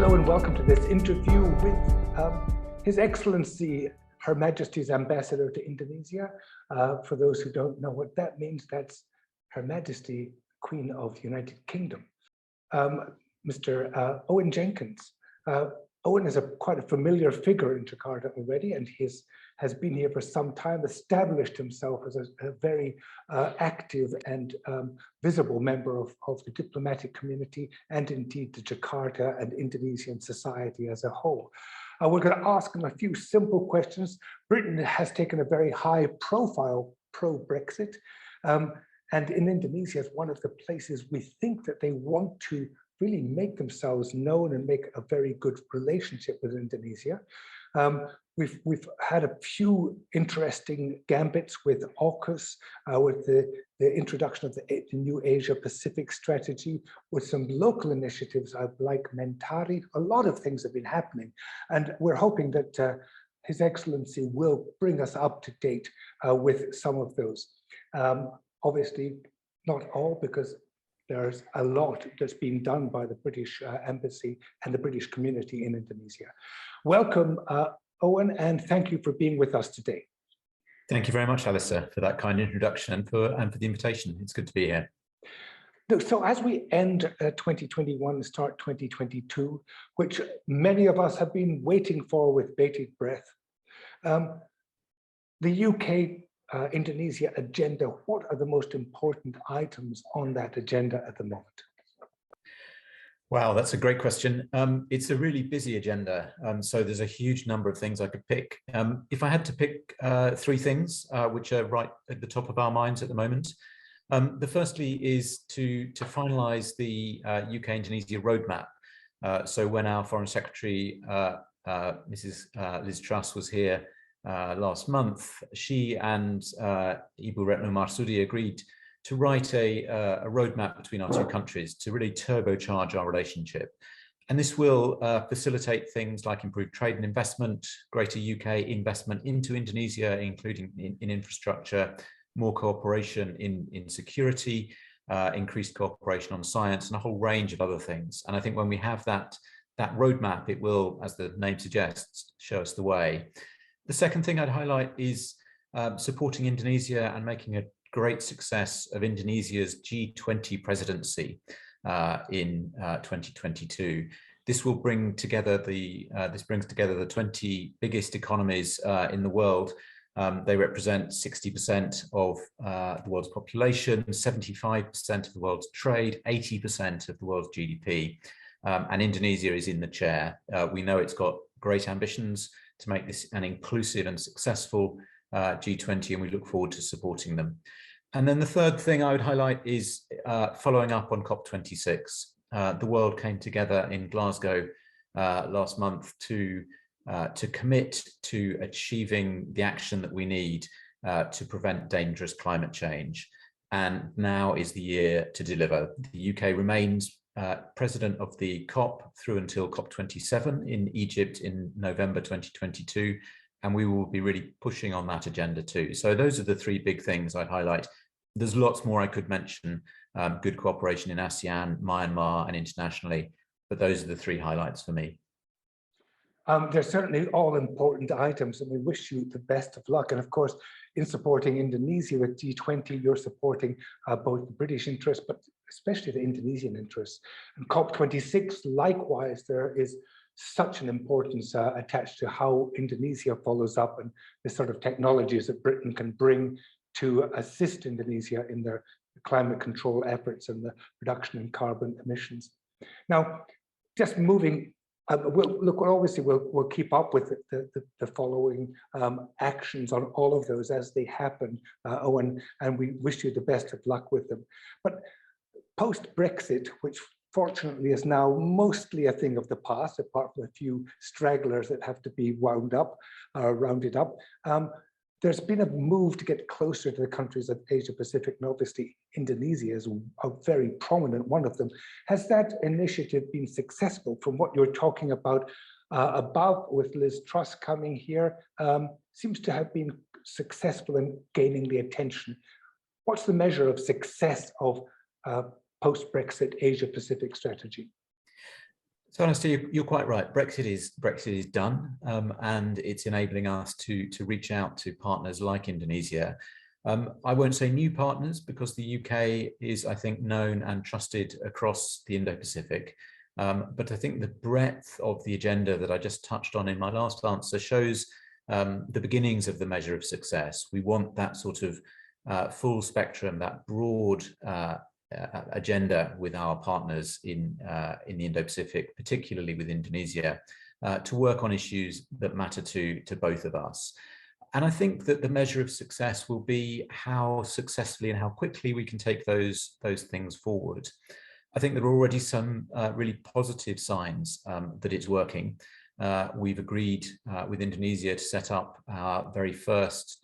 Hello and welcome to this interview with His Excellency, Her Majesty's Ambassador to Indonesia. For those who don't know what that means, that's Her Majesty, Queen of the United Kingdom. Mr. Owen Jenkins. Owen is quite a familiar figure in Jakarta already, and has been here for some time, established himself as a very active and visible member of the diplomatic community, and indeed the Jakarta and Indonesian society as a whole. We're going to ask him a few simple questions. Britain has taken a very high profile pro-Brexit, and in Indonesia is one of the places we think that they want to really make themselves known and make a very good relationship with Indonesia. We've had a few interesting gambits with AUKUS, with the introduction of the new Asia-Pacific strategy, with some local initiatives like Mentari. A lot of things have been happening, and we're hoping that His Excellency will bring us up to date with some of those. Obviously, not all, because there's a lot that's been done by the British Embassy and the British community in Indonesia. Welcome, Owen, and thank you for being with us today. Thank you very much, Alistair, for that kind introduction and for the invitation. It's good to be here. So as we end 2021 and start 2022, which many of us have been waiting for with bated breath, the UK Indonesia agenda, what are the most important items on that agenda at the moment? Wow, that's a great question. It's a really busy agenda, so there's a huge number of things I could pick. If I had to pick three things which are right at the top of our minds at the moment, the firstly is to finalise the UK-Indonesia roadmap. So when our Foreign Secretary, Mrs. Liz Truss, was here last month, she and Ibu Retno Marsudi agreed to write a roadmap between our two countries to really turbocharge our relationship. And this will facilitate things like improved trade and investment, greater UK investment into Indonesia, including in infrastructure, more cooperation in security, increased cooperation on science, and a whole range of other things. And I think when we have that roadmap, it will, as the name suggests, show us the way. The second thing I'd highlight is supporting Indonesia and making a great success of Indonesia's G20 presidency in 2022. This will bring together this brings together the 20 biggest economies in the world. They represent 60% of the world's population, 75% of the world's trade, 80% of the world's GDP, and Indonesia is in the chair. We know it's got great ambitions to make this an inclusive and successful G20, and we look forward to supporting them. And then the third thing I would highlight is following up on COP26. The world came together in Glasgow last month to commit to achieving the action that we need to prevent dangerous climate change. And now is the year to deliver. The UK remains president of the COP through until COP27 in Egypt in November 2022, and we will be really pushing on that agenda too. So those are the three big things I'd highlight. There's lots more I could mention, good cooperation in ASEAN, Myanmar, and internationally, but those are the three highlights for me. They're certainly all important items, and we wish you the best of luck. And of course, in supporting Indonesia with G20, you're supporting both the British interests, but especially the Indonesian interests. And COP26, likewise, there is such an importance attached to how Indonesia follows up and the sort of technologies that Britain can bring to assist Indonesia in their climate control efforts and the reduction in carbon emissions. Now, just moving, we'll keep up with the following actions on all of those as they happen, Owen, and we wish you the best of luck with them. But post-Brexit, which fortunately is now mostly a thing of the past, apart from a few stragglers that have to be rounded up, there's been a move to get closer to the countries of Asia Pacific, and obviously Indonesia is a very prominent one of them. Has that initiative been successful from what you're talking about with Liz Truss coming here? Seems to have been successful in gaining the attention. What's the measure of success of post-Brexit Asia Pacific strategy? So honestly, you're quite right. Brexit is done, and it's enabling us to reach out to partners like Indonesia. I won't say new partners because the UK is, I think, known and trusted across the Indo-Pacific. But I think the breadth of the agenda that I just touched on in my last answer shows the beginnings of the measure of success. We want that sort of full spectrum, that broad agenda with our partners in the Indo-Pacific, particularly with Indonesia, to work on issues that matter to both of us. And I think that the measure of success will be how successfully and how quickly we can take those things forward. I think there are already some really positive signs that it's working. We've agreed with Indonesia to set up our very first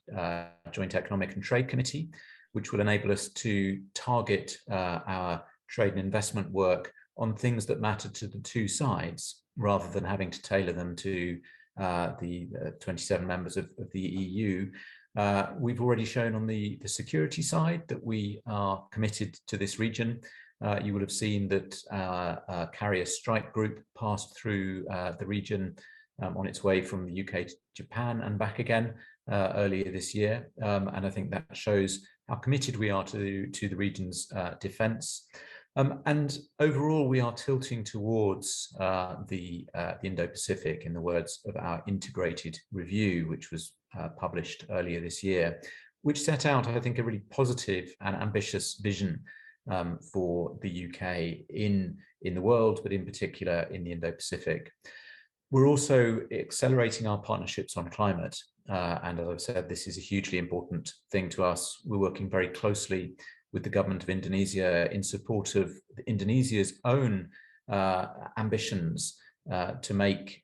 Joint Economic and Trade Committee, which will enable us to target our trade and investment work on things that matter to the two sides, rather than having to tailor them to the 27 members of the EU. We've already shown on the security side that we are committed to this region. You will have seen that our carrier strike group passed through the region on its way from the UK to Japan and back again earlier this year. And I think that shows how committed we are to the region's defence. And overall, we are tilting towards the Indo-Pacific, in the words of our integrated review, which was published earlier this year, which set out, I think, a really positive and ambitious vision for the UK in the world, but in particular in the Indo-Pacific. We're also accelerating our partnerships on climate. And as I've said, this is a hugely important thing to us. We're working very closely with the government of Indonesia in support of Indonesia's own ambitions to make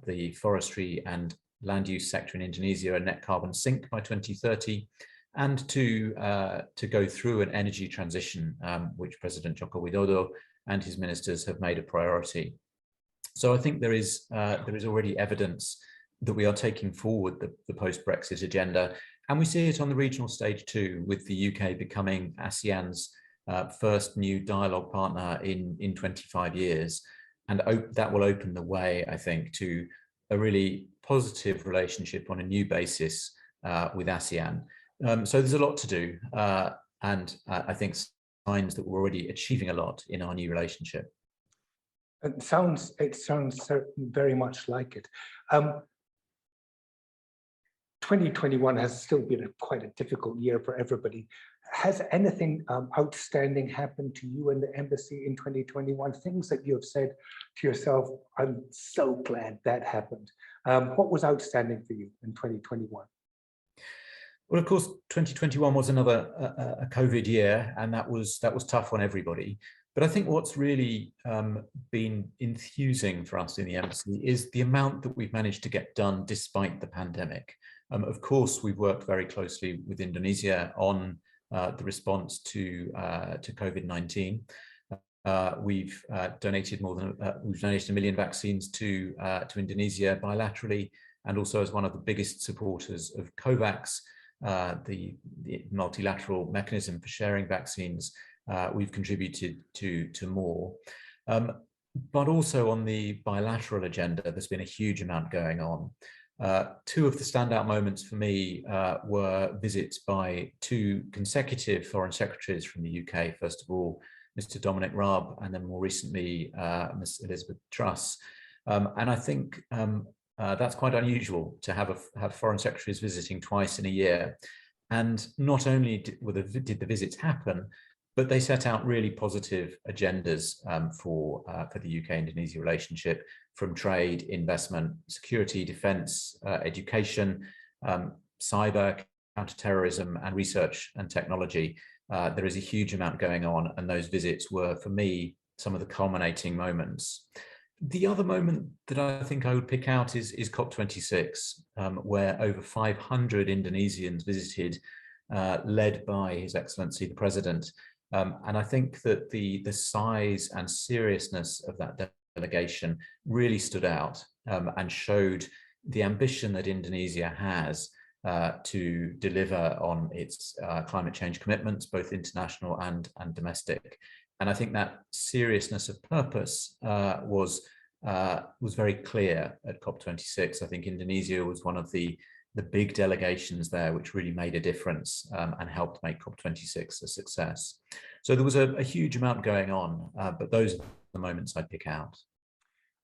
the forestry and land use sector in Indonesia a net carbon sink by 2030, and to go through an energy transition, which President Joko Widodo and his ministers have made a priority. So I think there is already evidence that we are taking forward the post-Brexit agenda, and we see it on the regional stage too, with the UK becoming ASEAN's first new dialogue partner in 25 years. And that will open the way, I think, to a really positive relationship on a new basis with ASEAN. So there's a lot to do, and I think signs that we're already achieving a lot in our new relationship. It sounds very much like it. 2021 has still been quite a difficult year for everybody. Has anything outstanding happened to you in the embassy in 2021? Things that you have said to yourself, I'm so glad that happened. What was outstanding for you in 2021? Well, of course, 2021 was another a COVID year, and that was tough on everybody. But I think what's really been enthusing for us in the embassy is the amount that we've managed to get done despite the pandemic. Of course, we've worked very closely with Indonesia on the response to COVID-19. We've donated we've donated 1 million vaccines to Indonesia bilaterally, and also as one of the biggest supporters of COVAX, the multilateral mechanism for sharing vaccines. We've contributed to more. But also on the bilateral agenda, there's been a huge amount going on. Two of the standout moments for me were visits by two consecutive foreign secretaries from the UK. First of all, Mr. Dominic Raab, and then more recently, Ms. Elizabeth Truss. And I think that's quite unusual to have foreign secretaries visiting twice in a year. And not only did the visits happen, but they set out really positive agendas for the UK-Indonesia relationship, from trade, investment, security, defence, education, cyber, counterterrorism, and research and technology. There is a huge amount going on, and those visits were, for me, some of the culminating moments. The other moment that I think I would pick out is COP26, where over 500 Indonesians visited, led by His Excellency the President. And I think that the size and seriousness of that delegation really stood out and showed the ambition that Indonesia has to deliver on its climate change commitments, both international and domestic. And I think that seriousness of purpose was was very clear at COP26. I think Indonesia was one of the big delegations there, which really made a difference and helped make COP26 a success. So there was a huge amount going on, but those are the moments I pick out.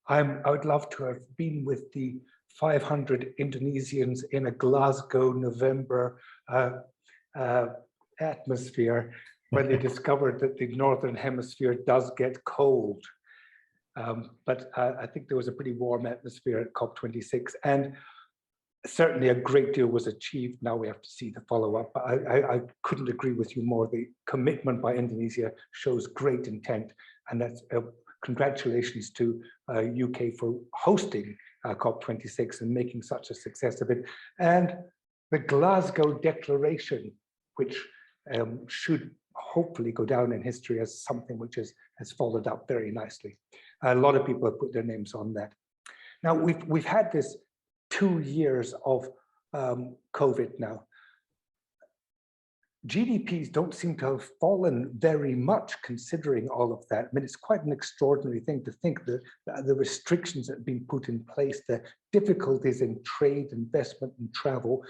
I would love to have been with the 500 Indonesians in a Glasgow November atmosphere when they discovered that the Northern Hemisphere does get cold. But I think there was a pretty warm atmosphere at COP26, and certainly a great deal was achieved. Now we have to see the follow-up. I couldn't agree with you more. The commitment by Indonesia shows great intent, and that's congratulations to UK for hosting COP26 and making such a success of it. And the Glasgow Declaration, which should hopefully go down in history as something which has followed up very nicely. A lot of people have put their names on that. Now we've had this 2 years of COVID now. GDPs don't seem to have fallen very much considering all of that. I mean, it's quite an extraordinary thing to think that the restrictions that have been put in place, the difficulties in trade, investment, and travel.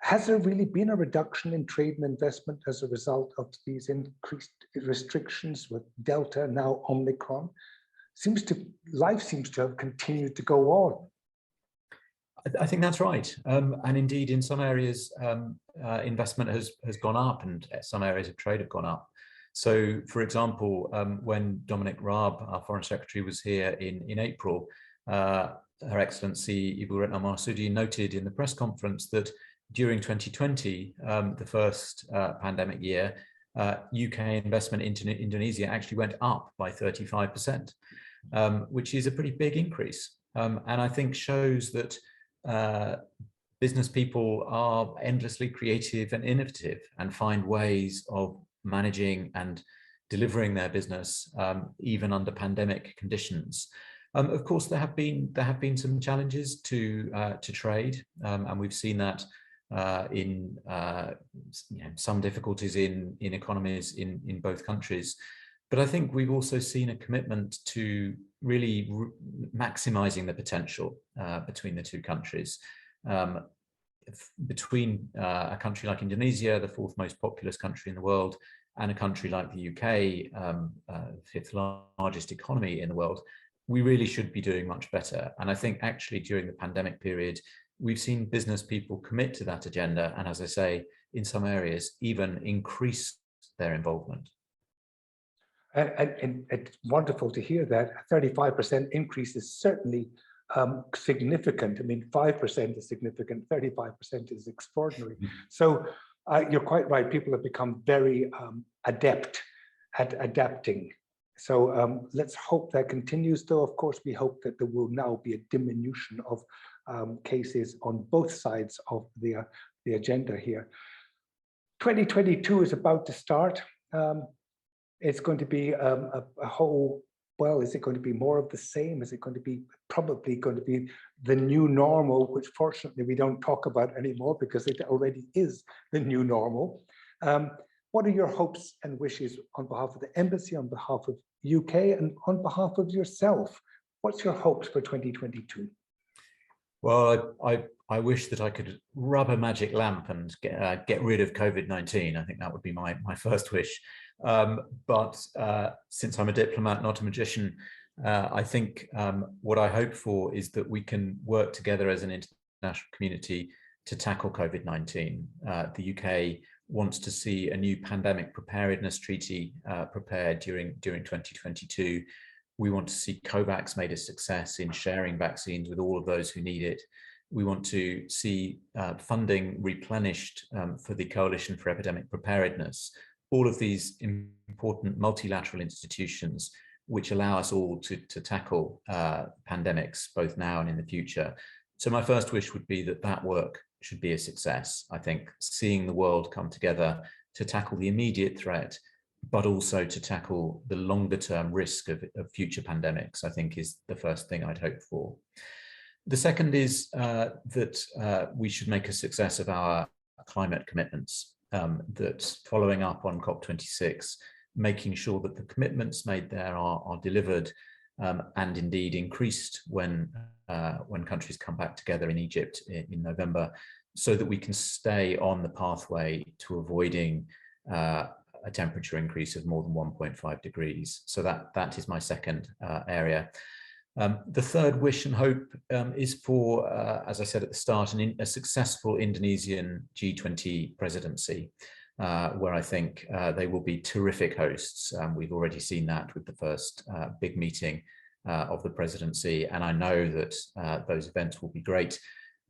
Has there really been a reduction in trade and investment as a result of these increased restrictions with Delta, now Omicron? Life seems to have continued to go on. I think that's right. And indeed, in some areas, investment has gone up and some areas of trade have gone up. So, for example, when Dominic Raab, our Foreign Secretary, was here in April, Her Excellency Ibu Retno Marsudi noted in the press conference that during 2020, the first pandemic year, UK investment into Indonesia actually went up by 35%, which is a pretty big increase. And I think shows that business people are endlessly creative and innovative and find ways of managing and delivering their business even under pandemic conditions. Of course, there have been some challenges to trade, and we've seen that in some difficulties in economies in both countries. But I think we've also seen a commitment to really maximizing the potential between the two countries. Between a country like Indonesia, the fourth most populous country in the world, and a country like the UK, fifth largest economy in the world, we really should be doing much better. And I think actually during the pandemic period, we've seen business people commit to that agenda. And as I say, in some areas, even increase their involvement. And it's wonderful to hear that. A 35% increase is certainly significant. I mean, 5% is significant, 35% is extraordinary. So you're quite right. People have become very adept at adapting. So let's hope that continues, though. Of course, we hope that there will now be a diminution of cases on both sides of the agenda here. 2022 is about to start. It's going to be a whole, well, is it going to be more of the same? Is it going to be probably going to be the new normal, which fortunately we don't talk about anymore because it already is the new normal. What are your hopes and wishes on behalf of the embassy, on behalf of UK, and on behalf of yourself? What's your hopes for 2022? Well, I wish that I could rub a magic lamp and get rid of COVID-19. I think that would be my first wish. But since I'm a diplomat, not a magician, I think what I hope for is that we can work together as an international community to tackle COVID-19. The UK wants to see a new pandemic preparedness treaty prepared during 2022. We want to see COVAX made a success in sharing vaccines with all of those who need it. We want to see funding replenished for the Coalition for Epidemic Preparedness. All of these important multilateral institutions which allow us all to tackle pandemics both now and in the future. So my first wish would be that work should be a success. I think seeing the world come together to tackle the immediate threat, but also to tackle the longer term risk of future pandemics, I think is the first thing I'd hope for. The second is that we should make a success of our climate commitments, that following up on COP26, making sure that the commitments made there are delivered, and indeed increased when countries come back together in Egypt in November, so that we can stay on the pathway to avoiding a temperature increase of more than 1.5 degrees. So that is my second area. The third wish and hope is for, as I said at the start, a successful Indonesian G20 presidency, where I think they will be terrific hosts. We've already seen that with the first big meeting of the presidency, and I know that those events will be great.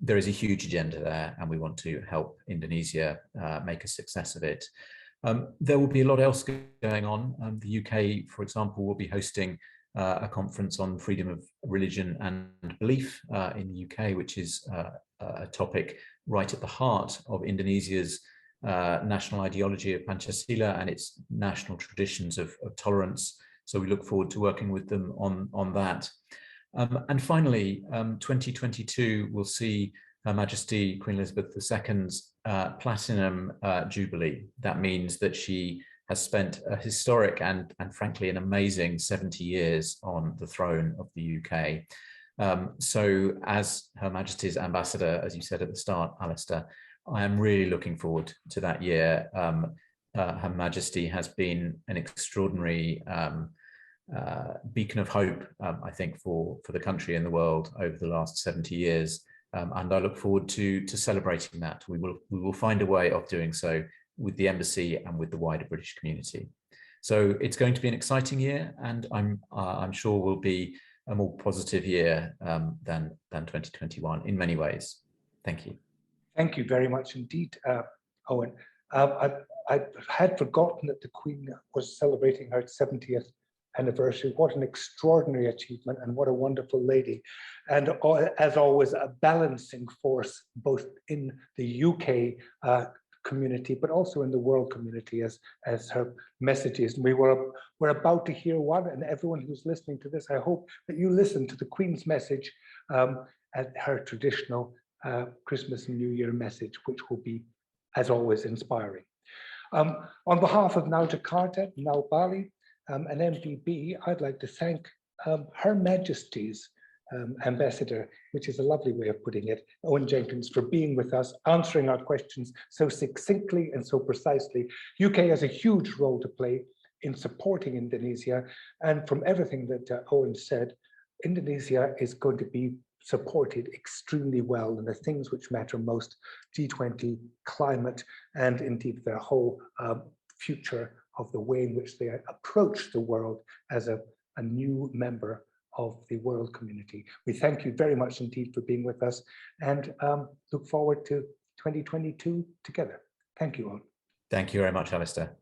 There is a huge agenda there, and we want to help Indonesia make a success of it. There will be a lot else going on. The UK, for example, will be hosting a conference on freedom of religion and belief in the UK, which is a topic right at the heart of Indonesia's national ideology of Pancasila and its national traditions of tolerance. So we look forward to working with them on that. And finally, 2022 will see Her Majesty Queen Elizabeth II's Platinum Jubilee. That means that she has spent a historic and frankly an amazing 70 years on the throne of the UK. So as Her Majesty's ambassador, as you said at the start, Alistair, I am really looking forward to that year. Her Majesty has been an extraordinary beacon of hope, I think, for the country and the world over the last 70 years. And I look forward to celebrating that. We will find a way of doing so with the embassy and with the wider British community. So it's going to be an exciting year, and I'm sure will be a more positive year than 2021 in many ways. Thank you. Thank you very much indeed, Owen. I had forgotten that the Queen was celebrating her 70th anniversary. What an extraordinary achievement, and what a wonderful lady. And as always, a balancing force both in the UK community, but also in the world community as her messages. And we're about to hear one, and everyone who's listening to this, I hope that you listen to the Queen's message at her traditional Christmas and New Year message, which will be, as always, inspiring. On behalf of now Jakarta, now Bali, and MPB, I'd like to thank Her Majesty's ambassador, which is a lovely way of putting it, Owen Jenkins, for being with us, answering our questions so succinctly and so precisely. UK has a huge role to play in supporting Indonesia, and from everything that Owen said, Indonesia is going to be supported extremely well in the things which matter most: G20, climate, and indeed their whole future of the way in which they approach the world as a new member of the world community. We thank you very much indeed for being with us, and look forward to 2022 together. Thank you all. Thank you very much, Alistair.